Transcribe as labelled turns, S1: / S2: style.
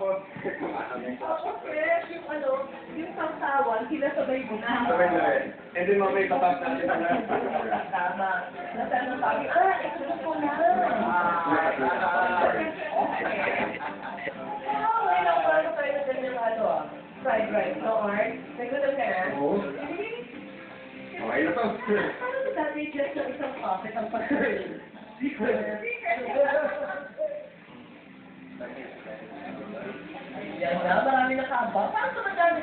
S1: Tapos,
S2: Okay, yung ano, yung sangtawan, sinasabay mo na.
S1: sabay na rin. And then mamaya itatap natin na
S2: Tama. Nasaan ang sabi, ito ko na. Ilang paano tayo na ganyan ano fried rice, no, Art? Nagulat ka na?
S1: Oo. Okay na to.
S2: Paano ba dati just ng isang pocket ang pagkain? Yan na, marami nakaba. Paano ba dati?